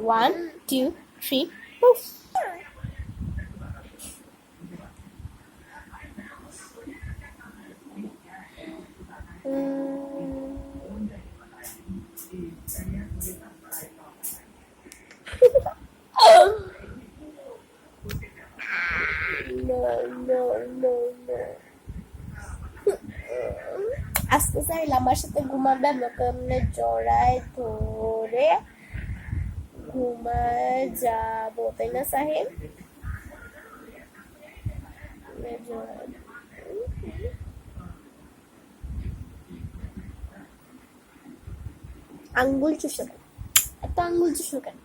1 2 3 poof. No, no, no, no. আজকে চাইলে আমার সাথে ঘুমাবে, আমাকে এমনি জড়ায় ধরে ঘুমায় যাবো, তাই না সাহেব? আঙ্গুল চুষো কেন? এত আঙ্গুল চুষো কেন?